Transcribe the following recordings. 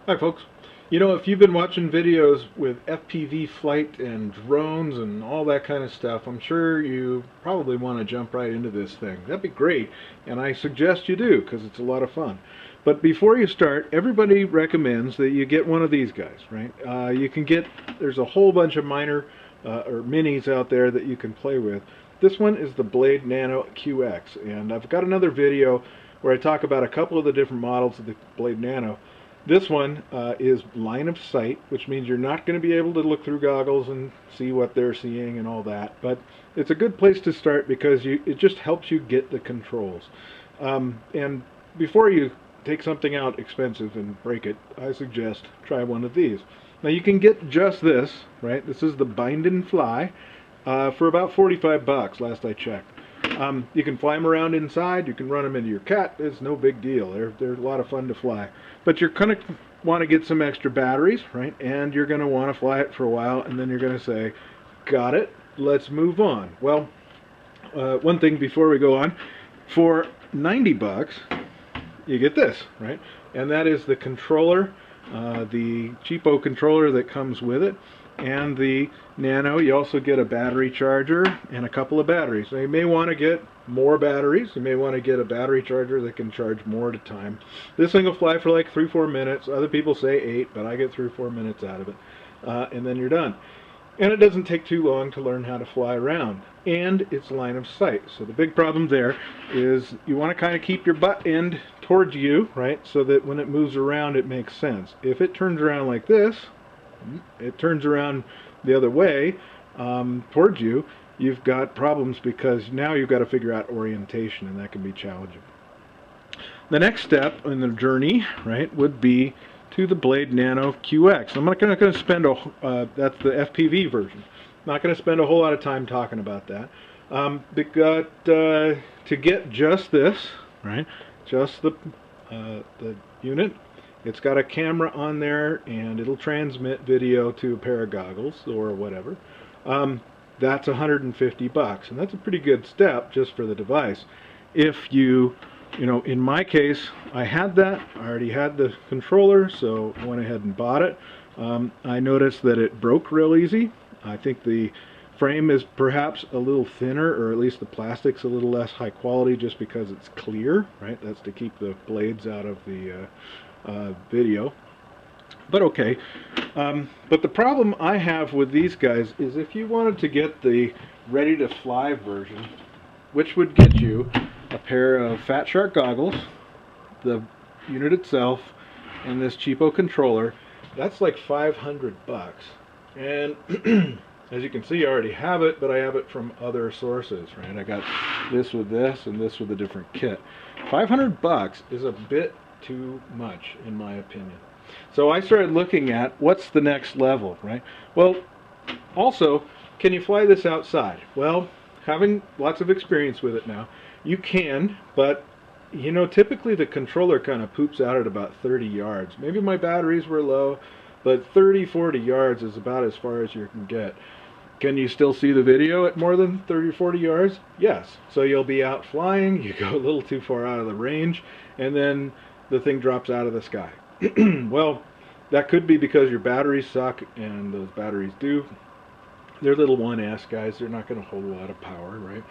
Hi folks. You know, if you've been watching videos with FPV flight and drones and all that kind of stuff, I'm sure you probably want to jump right into this thing. That'd be great, and I suggest you do because it's a lot of fun. But before you start, everybody recommends that you get one of these guys, right? You can get, there's a whole bunch of minor or minis out there that you can play with. This one is the Blade Nano QX, and I've got another video where I talk about a couple of the different models of the Blade Nano. This one is line of sight, which means you're not going to be able to look through goggles and see what they're seeing and all that. But it's a good place to start because it just helps you get the controls. And before you take something out expensive and break it, I suggest try one of these. Now you can get just this, right? This is the Bind and Fly for about 45 bucks last I checked. You can fly them around inside. You can run them into your cat. It's no big deal. They're a lot of fun to fly. But you're going to want to get some extra batteries, right? And you're going to want to fly it for a while, and then you're going to say, got it, let's move on. Well, one thing before we go on, for 90 bucks, you get this, right? And that is the controller, the cheapo controller that comes with it. And the Nano, you also get a battery charger and a couple of batteries. Now you may want to get more batteries. You may want to get a battery charger that can charge more at a time. This thing will fly for like 3-4 minutes. Other people say 8, but I get 3 or 4 minutes out of it. And then you're done. And it doesn't take too long to learn how to fly around. And it's line of sight. So the big problem there is you want to kind of keep your butt end towards you, right? So that when it moves around it makes sense. If it turns around like this, it turns around the other way towards you, you've got problems because now you've got to figure out orientation, and that can be challenging. The next step in the journey, right, would be to the Blade Nano QX. I'm not going to spend that's the FPV version. Not going to spend a whole lot of time talking about that. To get just this, right, just the unit. It's got a camera on there, and it'll transmit video to a pair of goggles or whatever. That's 150 bucks, and that's a pretty good step just for the device. If you know, in my case, I had that. I already had the controller, so I went ahead and bought it. I noticed that it broke real easy. I think the frame is perhaps a little thinner, or at least the plastic's a little less high quality just because it's clear, right? That's to keep the blades out of the video. But okay. But the problem I have with these guys is if you wanted to get the ready to fly version, which would get you a pair of Fat Shark goggles, the unit itself, and this cheapo controller, that's like 500 bucks. And as you can see, I already have it, but I have it from other sources, right? I got this with this and this with a different kit. 500 bucks is a bit too much, in my opinion. So I started looking at what's the next level, right? Well, also, can you fly this outside? Well, having lots of experience with it now, you can, but you know, typically the controller kind of poops out at about 30 yards. Maybe my batteries were low, but 30-40 yards is about as far as you can get. Can you still see the video at more than 30-40 yards? Yes. So you'll be out flying, you go a little too far out of the range, and then the thing drops out of the sky. Well, that could be because your batteries suck, and those batteries do. They're little 1S guys. They're not going to hold a lot of power, right?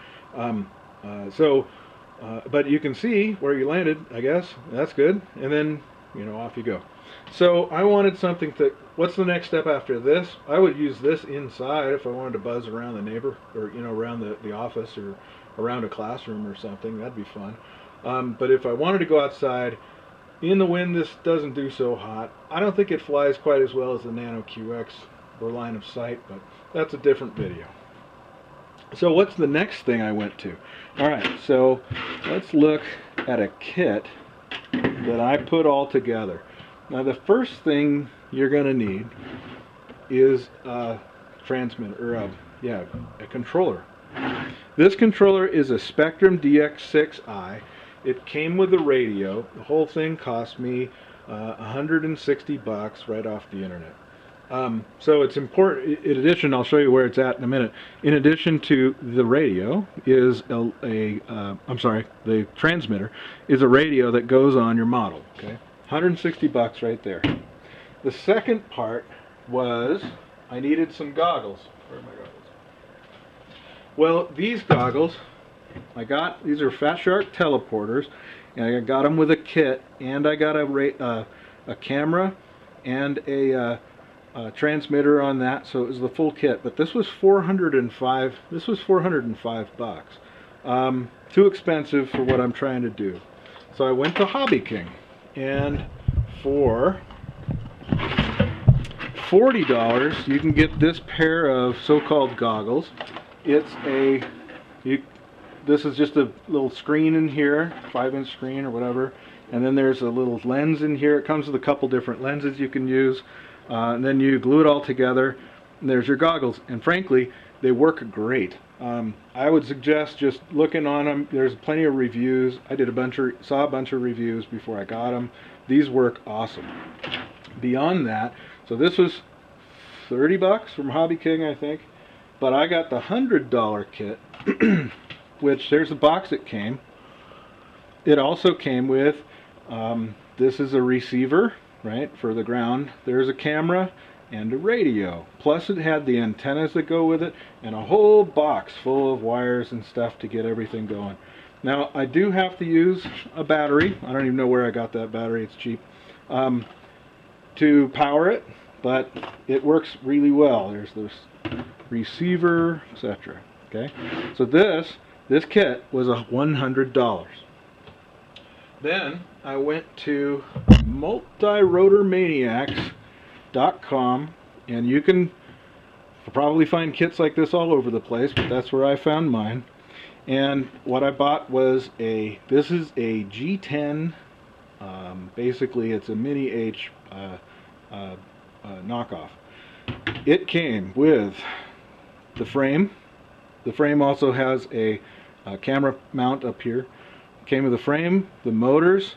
But you can see where you landed, I guess. That's good. And then, you know, off you go. So I wanted something that, what's the next step after this? I would use this inside if I wanted to buzz around the neighbor, or, you know, around the office, or around a classroom or something. That'd be fun. But if I wanted to go outside, in the wind, this doesn't do so hot. I don't think it flies quite as well as the Nano QX or line of sight, but that's a different video. So what's the next thing I went to? Alright, so let's look at a kit that I put all together. Now the first thing you're going to need is a transmitter, or a controller. This controller is a Spectrum DX6i. It came with a radio. The whole thing cost me 160 bucks right off the internet. So it's important. In addition, I'll show you where it's at in a minute. In addition to the radio is the transmitter is a radio that goes on your model. Okay, 160 bucks right there. The second part was I needed some goggles. Where are my goggles? Well, these goggles, these are Fat Shark teleporters, and I got them with a kit, and I got a camera and a transmitter on that, so it was the full kit. But this was 405. This was 405 bucks. Too expensive for what I'm trying to do. So I went to Hobby King, and for $40 you can get this pair of so-called goggles. It's this is just a little screen in here, 5-inch screen or whatever, and then there's a little lens in here. It comes with a couple different lenses you can use, and then you glue it all together, and there's your goggles. And frankly, they work great. I would suggest just looking on them. There's plenty of reviews. I saw a bunch of reviews before I got them. These work awesome. Beyond that, so this was 30 bucks from Hobby King, I think. But I got the $100 kit, which there's the box it came. It also came with, this is a receiver, right, for the ground. There's a camera and a radio. Plus it had the antennas that go with it and a whole box full of wires and stuff to get everything going. Now I do have to use a battery. I don't even know where I got that battery. It's cheap. To power it, but it works really well. There's this receiver, etc. Okay, so this kit was $100. Then I went to multirotormaniacs.com, and you can probably find kits like this all over the place, but that's where I found mine. And what I bought was this is a G10. Basically, it's a mini H knockoff. It came with the frame. The frame also has a camera mount up here. It came with the frame, the motors,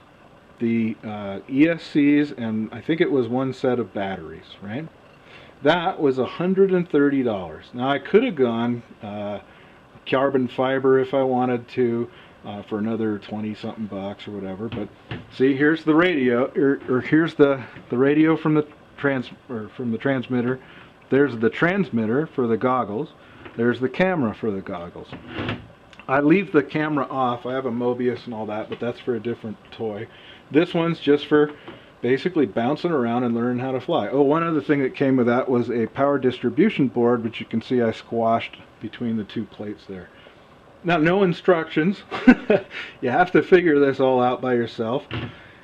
the ESCs, and I think it was one set of batteries, right? That was $130. Now I could have gone carbon fiber if I wanted to, for another 20-something bucks or whatever. But see, here's the radio, or here's the radio from the transmitter. There's the transmitter for the goggles. There's the camera for the goggles. I leave the camera off. I have a Mobius and all that, but that's for a different toy. This one's just for basically bouncing around and learning how to fly. Oh, one other thing that came with that was a power distribution board, which you can see I squashed between the two plates there. Now, no instructions. You have to figure this all out by yourself.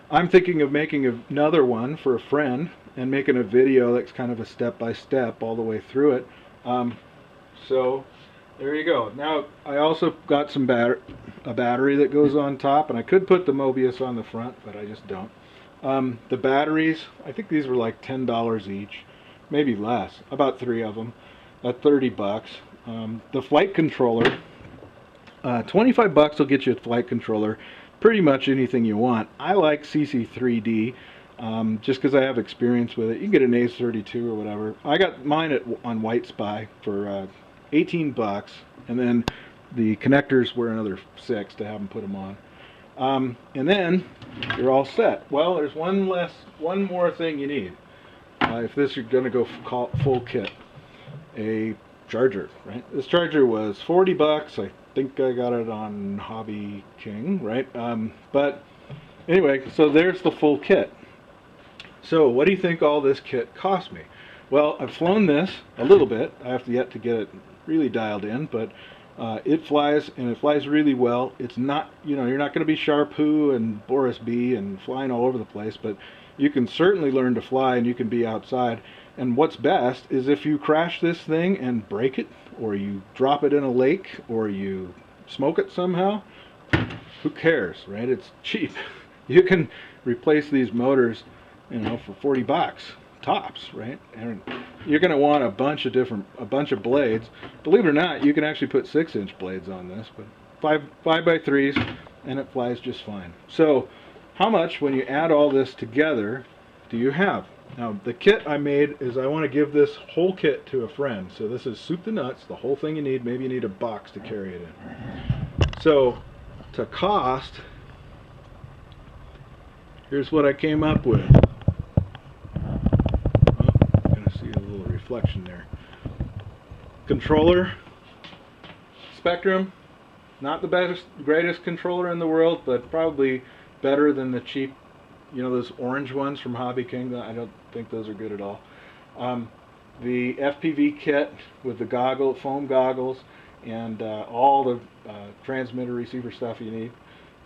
I'm thinking of making another one for a friend and making a video that's kind of a step-by-step all the way through it. So there you go. Now I also got some a battery that goes on top, and I could put the Mobius on the front, but I just don't. The batteries, I think these were like $10 each, maybe less, about 3 of them, at 30 bucks. The flight controller, 25 bucks will get you a flight controller, pretty much anything you want. I like CC3D, just because I have experience with it. You can get an ACE-32 or whatever. I got mine on White Spy for 18 bucks, and then the connectors were another 6 to have them put them on. And then you're all set. Well, there's one more thing you need if you're going to go full kit. A charger, right? This charger was 40 bucks. I think I got it on Hobby King, right? But anyway, so there's the full kit. So what do you think all this kit cost me? Well, I've flown this a little bit. I have yet to get it really dialed in, but it flies, and it flies really well. It's not, you're not going to be Sharpoo and Boris B and flying all over the place, but you can certainly learn to fly, and you can be outside. And what's best is if you crash this thing and break it, or you drop it in a lake, or you smoke it somehow, who cares, right? It's cheap. You can replace these motors, for 40 bucks. Tops, right? And you're going to want a bunch of blades. Believe it or not, you can actually put 6-inch blades on this, but 5x3s, and it flies just fine. So how much, when you add all this together, do you have? Now, the kit I made is I want to give this whole kit to a friend. So this is soup to nuts, the whole thing you need. Maybe you need a box to carry it in. So to cost, here's what I came up with. reflection there. Controller, Spectrum, not the greatest controller in the world, but probably better than the cheap, you know, those orange ones from Hobby King. I don't think those are good at all. The FPV kit with the foam goggles, and all the transmitter receiver stuff you need.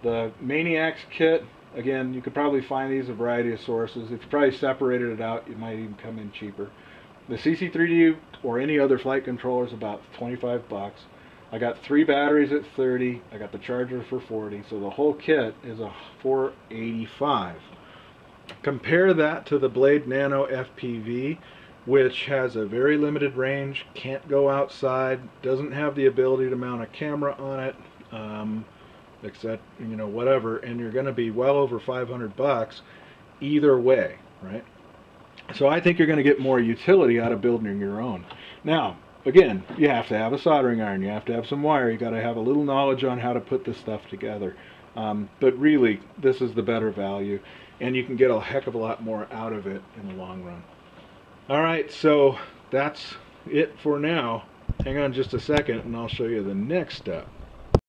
The Maniacs kit, again, you could probably find these a variety of sources. If you probably separated it out, it might even come in cheaper. The CC3D or any other flight controller is about 25 bucks. I got 3 batteries at 30. I got the charger for 40. So the whole kit is a $485. Compare that to the Blade Nano FPV, which has a very limited range, can't go outside, doesn't have the ability to mount a camera on it, except, you know, whatever, and you're going to be well over 500 bucks either way, right? So I think you're going to get more utility out of building your own. Now, again, you have to have a soldering iron, you have to have some wire, you got to have a little knowledge on how to put this stuff together. But really, this is the better value, and you can get a heck of a lot more out of it in the long run. Alright, so that's it for now. Hang on just a second and I'll show you the next step.